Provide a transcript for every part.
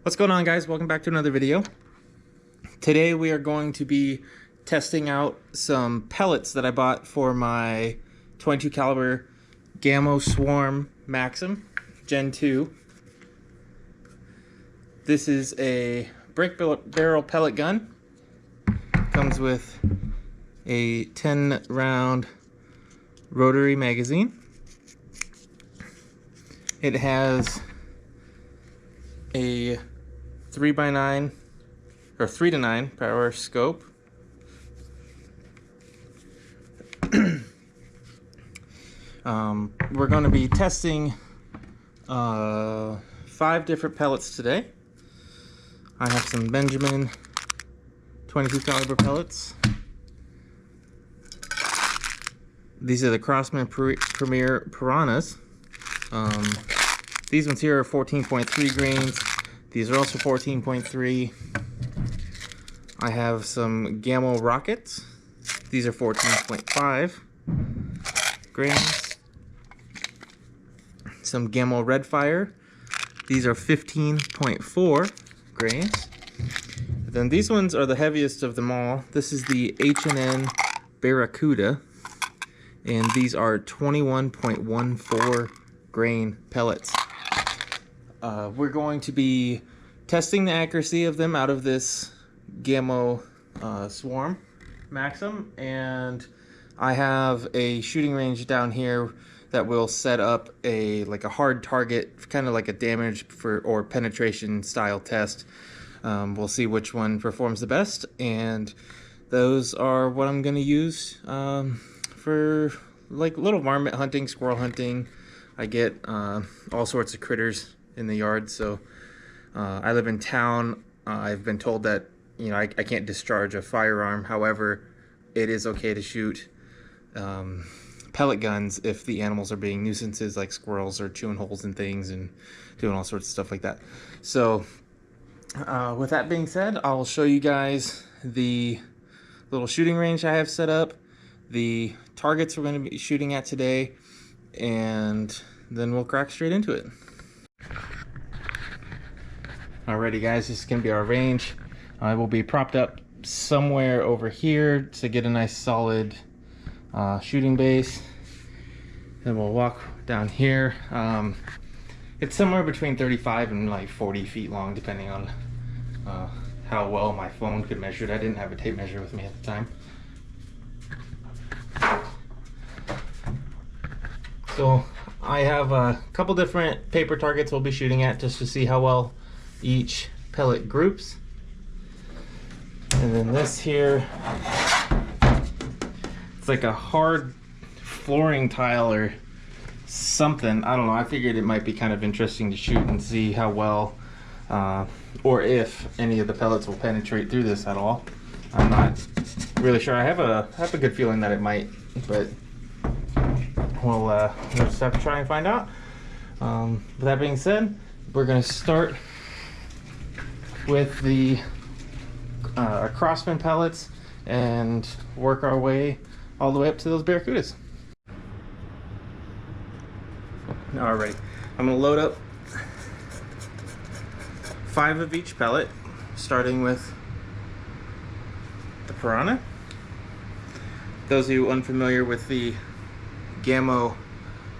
What's going on, guys? Welcome back to another video. Today we are going to be testing out some pellets that I bought for my 22 caliber Gamo Swarm Maxxim Gen 2. This is a brick barrel pellet gun. Comes with a 10 round rotary magazine. It has a 3x9 or 3-to-9 power scope. We're going to be testing 5 different pellets today. I have some Benjamin 22 caliber pellets. These are the Crossman Premier Piranhas. These ones here are 14.3 grains. These are also 14.3. I have some Gamo Rockets. These are 14.5 grains. Some Gamo Redfire. These are 15.4 grains. Then these ones are the heaviest of them all. This is the H&N Baracuda, and these are 21.14 grain pellets. We're going to be testing the accuracy of them out of this Gamo Swarm Maxxim, and I have a shooting range down here that will set up a hard target, kind of like a damage or penetration style test. We'll see which one performs the best, and those are what I'm going to use for like little varmint hunting, squirrel hunting. I get all sorts of critters in the yard, so I live in town. I've been told that I can't discharge a firearm. However, it is okay to shoot pellet guns if the animals are being nuisances, like squirrels or chewing holes in things and doing all sorts of stuff like that. So with that being said, I'll show you guys the little shooting range I have set up, the targets we're going to be shooting at today, and then we'll crack straight into it. Alrighty, guys, this is going to be our range. I will be propped up somewhere over here to get a nice solid shooting base. Then we'll walk down here. It's somewhere between 35 and like 40 feet long, depending on how well my phone could measure it. I didn't have a tape measure with me at the time. So I have a couple different paper targets we'll be shooting at just to see how well each pellet groups. And then this here, it's like a hard flooring tile or something. I don't know. I figured it might be kind of interesting to shoot and see how well or if any of the pellets will penetrate through this at all. I'm not really sure. I have a good feeling that it might, but we'll just have to try and find out. With that being said, we're going to start with the Crossman pellets and work our way all the way up to those Baracudas. Alright, I'm going to load up 5 of each pellet, starting with the Piranha. Those of you unfamiliar with the Gamo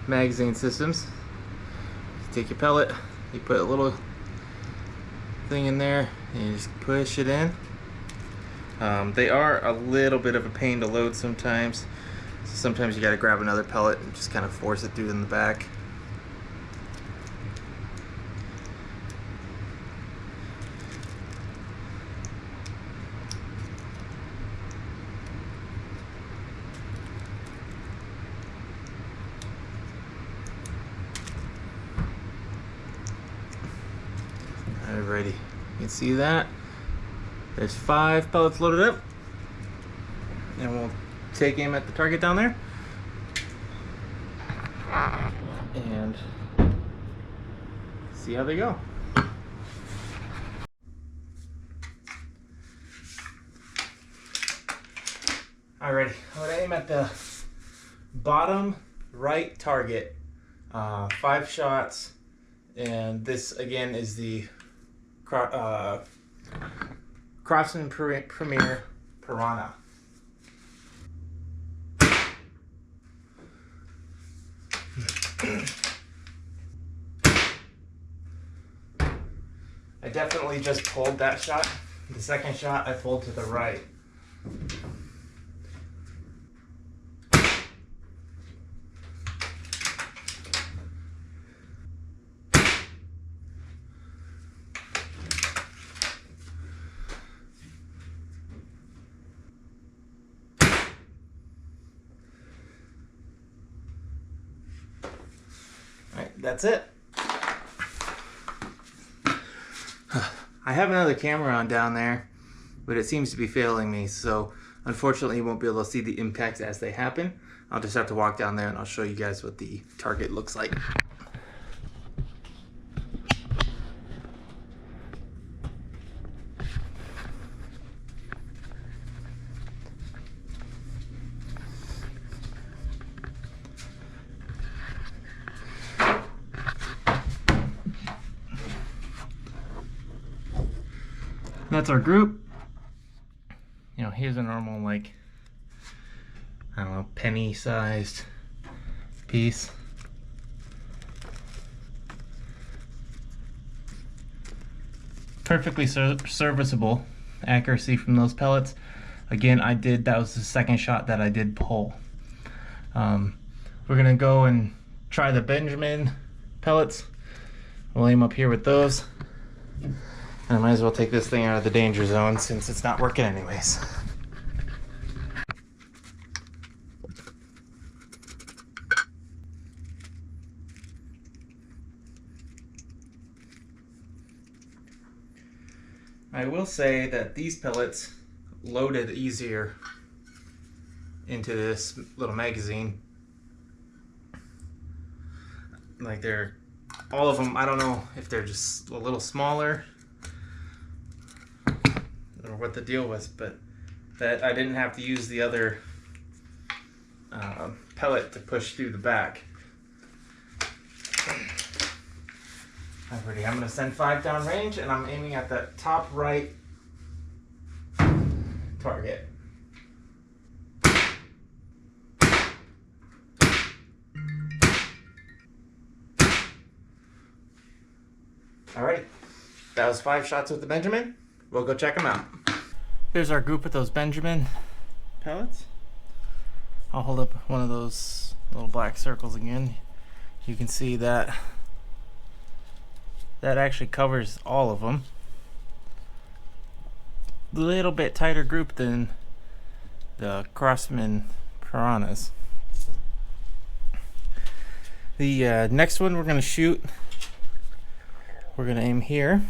magazine systems, you take your pellet, you put a little thing in there, and you just push it in. They are a little bit of a pain to load sometimes. So sometimes you got to grab another pellet and just kind of force it through in the back. Alrighty, you can see that. There's 5 pellets loaded up. And we'll take aim at the target down there. And see how they go. Alrighty, I'm gonna aim at the bottom right target. 5 shots, and this again is the Crossman Premier Piranha. I definitely just pulled that shot. The second shot I pulled to the right. Alright, that's it. I have another camera on down there, but it seems to be failing me, so unfortunately you won't be able to see the impacts as they happen. I'll just have to walk down there and I'll show you guys what the target looks like. That's our group. You know, here's a normal, like, I don't know, penny-sized piece. Perfectly serviceable accuracy from those pellets. Again, that was the second shot that I did pull. We're gonna go and try the Benjamin pellets. We'll aim up here with those. I might as well take this thing out of the danger zone since it's not working anyways. I will say that these pellets loaded easier into this little magazine. Like all of them, I don't know if they're just a little smaller or what the deal was, but that I didn't have to use the other pellet to push through the back. Alrighty, I'm gonna send 5 down range and I'm aiming at that top right target. Alright, that was 5 shots with the Benjamin. We'll go check them out. Here's our group with those Benjamin pellets. I'll hold up one of those little black circles again. You can see that actually covers all of them. A little bit tighter group than the Crossman Piranhas. The next one we're going to shoot, we're going to aim here.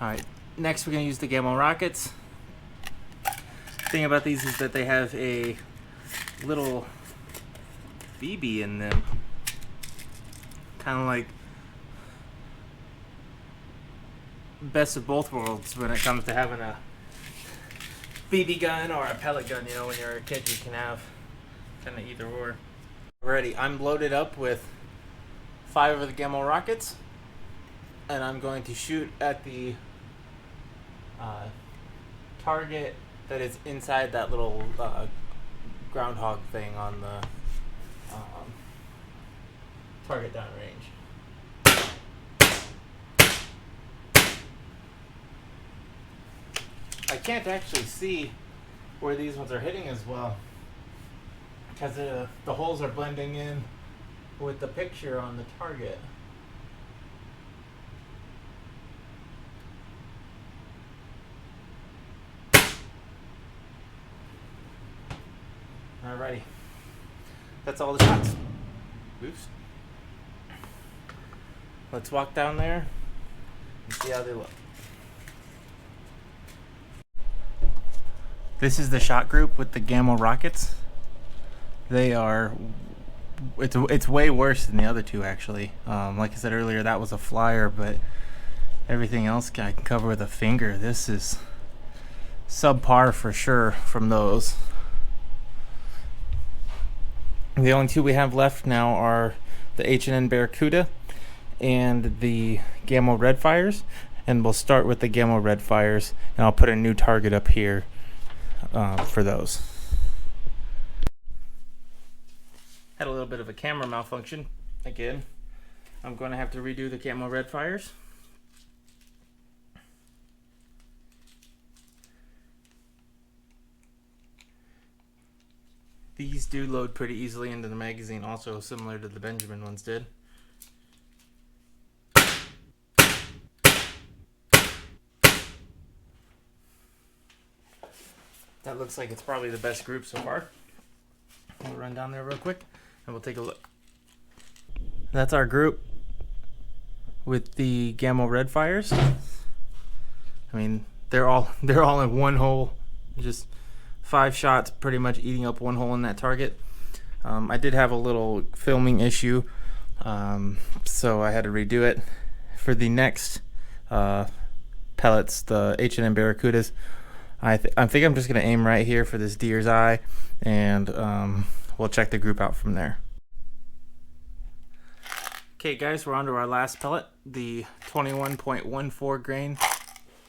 Alright, next we're going to use the Gamo Rockets. The thing about these is that they have a little BB in them. Kind of like best of both worlds when it comes to having a BB gun or a pellet gun. You know, when you're a kid you can have kind of either or. Alrighty, I'm loaded up with 5 of the Gamo Rockets and I'm going to shoot at the target that is inside that little groundhog thing on the target downrange. I can't actually see where these ones are hitting as well because the holes are blending in with the picture on the target. Alrighty, that's all the shots. Oops. Let's walk down there and see how they look. This is the shot group with the Gamo Rockets. They are, it's way worse than the other two actually. Like I said earlier, that was a flyer, but everything else I can cover with a finger. This is subpar for sure from those. The only two we have left now are the H&N Baracuda and the Gamo Redfires, and we'll start with the Gamo Redfires, and I'll put a new target up here for those. Had a little bit of a camera malfunction again. I'm going to have to redo the Gamo Redfires. These do load pretty easily into the magazine, also similar to the Benjamin ones did. That looks like it's probably the best group so far. We'll run down there real quick and we'll take a look. That's our group with the Gamo Redfires. I mean, they're all in one hole, just 5 shots, pretty much eating up one hole in that target. I did have a little filming issue, so I had to redo it. For the next pellets, the H&N Baracudas, I think I'm just going to aim right here for this deer's eye, and we'll check the group out from there. Okay guys, we're on to our last pellet, the 21.14 grain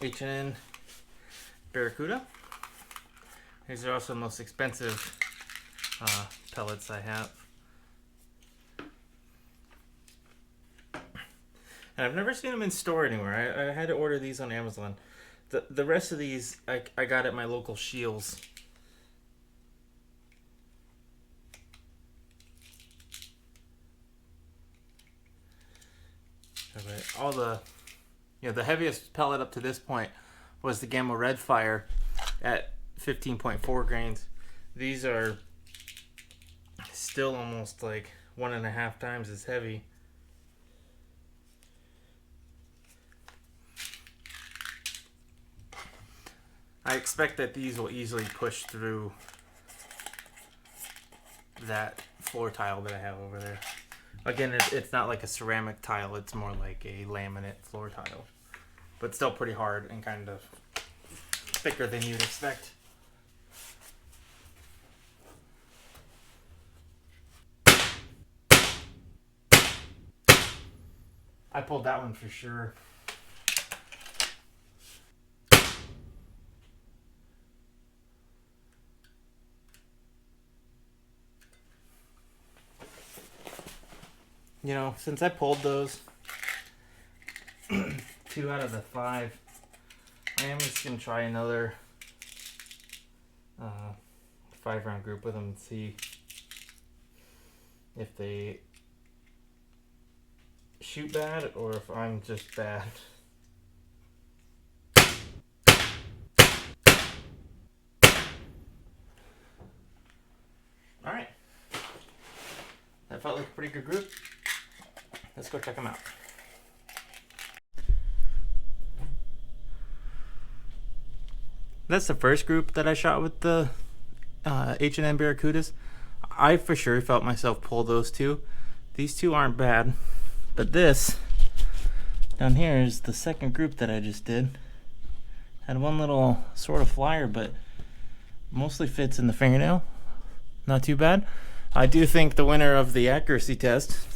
H&N Baracuda. These are also the most expensive pellets I have. And I've never seen them in store anywhere. I had to order these on Amazon. The rest of these I got at my local Shields. Okay, all the heaviest pellet up to this point was the Gamo Redfire at 15.4 grains. These are still almost like 1.5 times as heavy. I expect that these will easily push through that floor tile that I have over there. Again, it's not like a ceramic tile, it's more like a laminate floor tile, but still pretty hard and kind of thicker than you'd expect. I pulled that one for sure. You know, since I pulled those 2 out of the 5, I am just going to try another 5-round group with them and see if they shoot bad or if I'm just bad. Alright. That felt like a pretty good group. Let's go check them out. That's the first group that I shot with the H&N Baracudas. I for sure felt myself pull those two. These two aren't bad, but this down here is the second group that I just did. Had one little sort of flyer, but mostly fits in the fingernail. Not too bad. I do think the winner of the accuracy test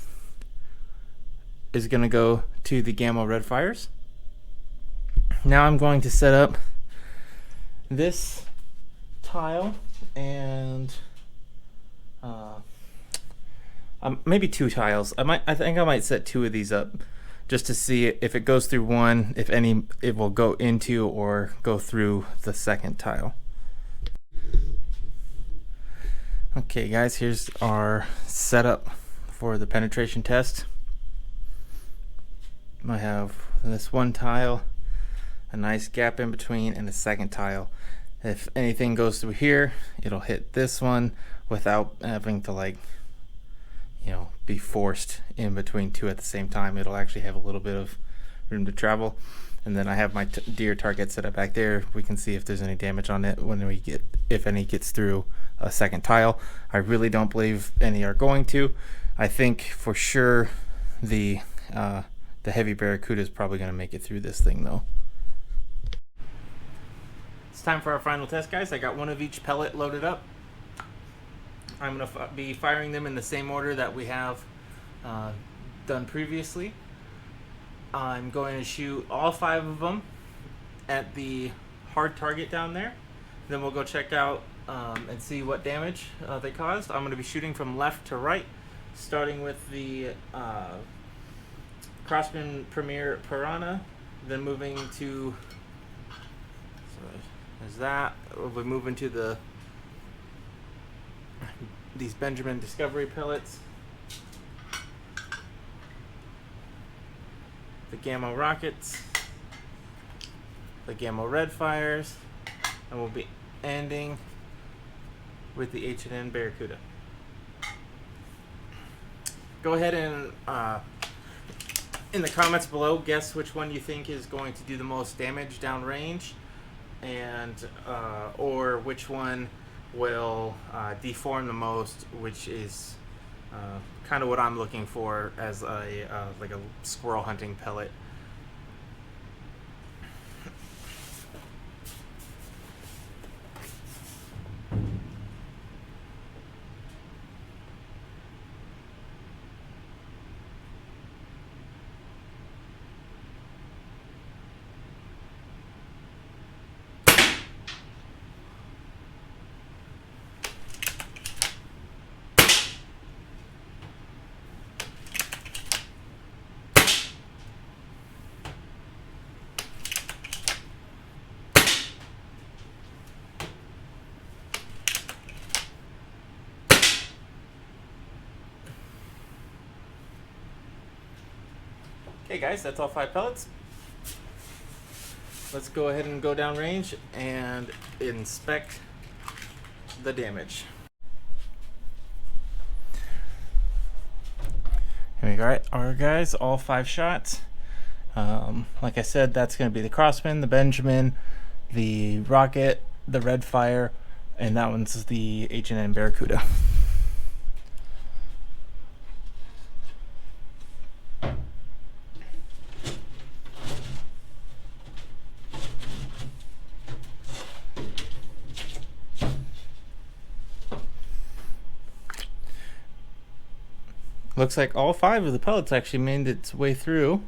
is going to go to the Gamo Redfires. Now I'm going to set up this tile and maybe 2 tiles. I think I might set 2 of these up just to see if it goes through one, if any it will go into or go through the second tile. Okay guys, here's our setup for the penetration test. I have this one tile, a nice gap in between, and a second tile. If anything goes through here, it'll hit this one without having to, like, you know, be forced in between 2 at the same time. It'll actually have a little bit of room to travel. And then I have my deer target set up back there. We can see if there's any damage on it when we get, if any gets through a second tile. I really don't believe any are going to. I think for sure the heavy Barracuda is probably going to make it through this thing though. It's time for our final test, guys. I got one of each pellet loaded up. I'm going to be firing them in the same order that we have done previously. I'm going to shoot all 5 of them at the hard target down there. Then we'll go check out and see what damage they caused. I'm going to be shooting from left to right, starting with the Crossman Premier Piranha, then moving to, so there's that. We'll be moving to these Benjamin Discovery pellets, the Gamo Rockets, the Gamo Redfires, and we'll be ending with the H&N Baracuda. Go ahead and in the comments below, guess which one you think is going to do the most damage downrange, and or which one will deform the most, which is kind of what I'm looking for as a like a squirrel hunting pellet. Okay guys, that's all 5 pellets. Let's go ahead and go downrange and inspect the damage. Here we go. Alright guys, all 5 shots. Like I said, that's going to be the Crossman, the Benjamin, the Rocket, the Redfire, and that one's the H&N Baracuda. Looks like all 5 of the pellets actually made its way through.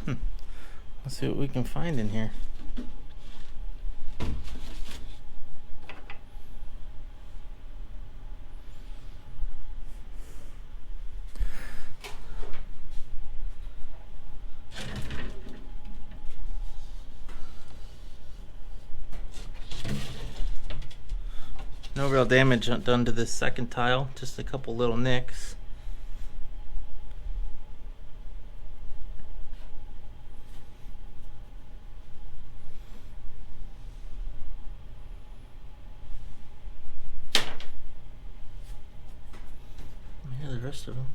Let's see what we can find in here. No real damage done to this second tile, just a couple little nicks. Yeah, the rest of them.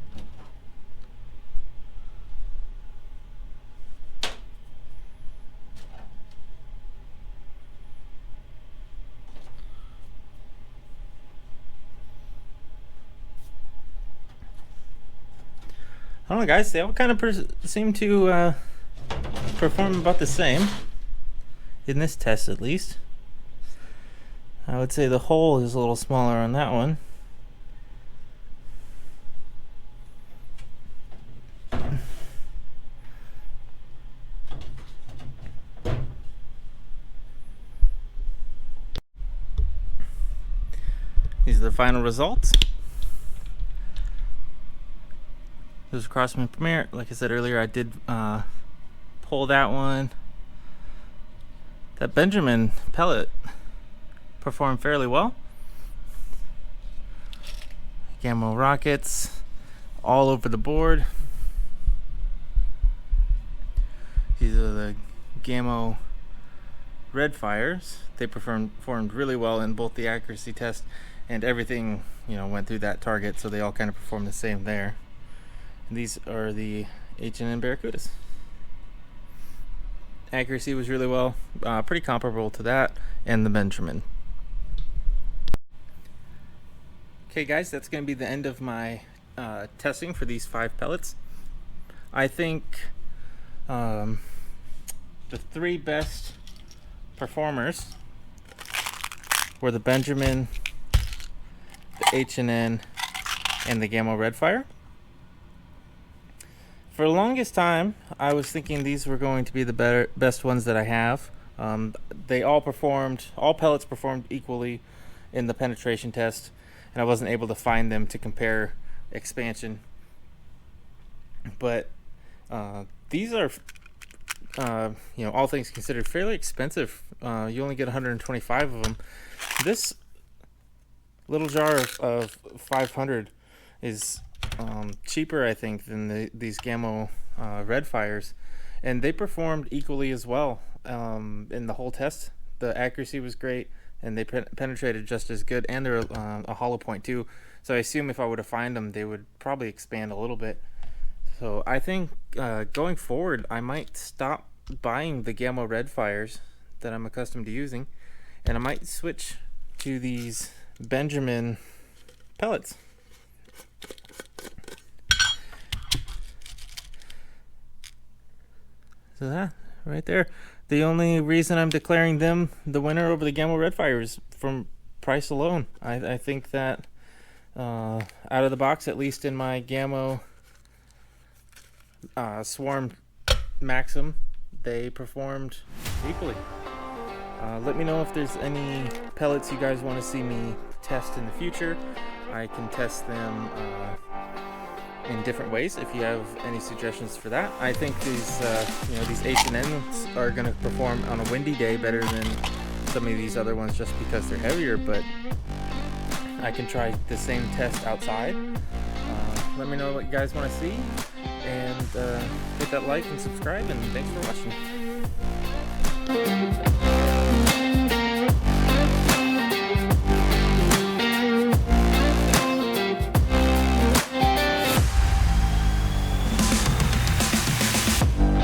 I don't know guys, they all kind of seem to perform about the same, in this test at least. I would say the hole is a little smaller on that one. These are the final results. This is Crossman Premier. Like I said earlier, I did pull that one. That Benjamin pellet performed fairly well. Gamo Rockets all over the board. These are the Gamo Redfires. They performed really well in both the accuracy test and everything, you know, went through that target, so they all kind of performed the same there. And these are the H&N Baracudas. Accuracy was really well, pretty comparable to that and the Benjamin. Okay guys, that's going to be the end of my testing for these 5 pellets. I think the 3 best performers were the Benjamin, the H&N, and the Gamo Redfire. For the longest time, I was thinking these were going to be the best ones that I have. They all pellets performed equally in the penetration test, and I wasn't able to find them to compare expansion. But these are, all things considered, fairly expensive. You only get 125 of them. This little jar of 500 is cheaper, I think, than these Gamo Redfires, and they performed equally as well in the whole test. The accuracy was great, and they penetrated just as good, and they're a Hollowpoint too. So I assume if I were to find them, they would probably expand a little bit. So I think going forward, I might stop buying the Gamo Redfires that I'm accustomed to using, and I might switch to these Benjamin pellets. So that right there, the only reason I'm declaring them the winner over the Gamo Redfire is from price alone. I think that out of the box, at least in my Gamo Swarm Maxxim, they performed equally. Let me know if there's any pellets you guys want to see me test in the future. I can test them in different ways if you have any suggestions for that. I think these H&Ns are going to perform on a windy day better than some of these other ones just because they're heavier, but I can try the same test outside. Let me know what you guys want to see, and hit that like and subscribe, and thanks for watching.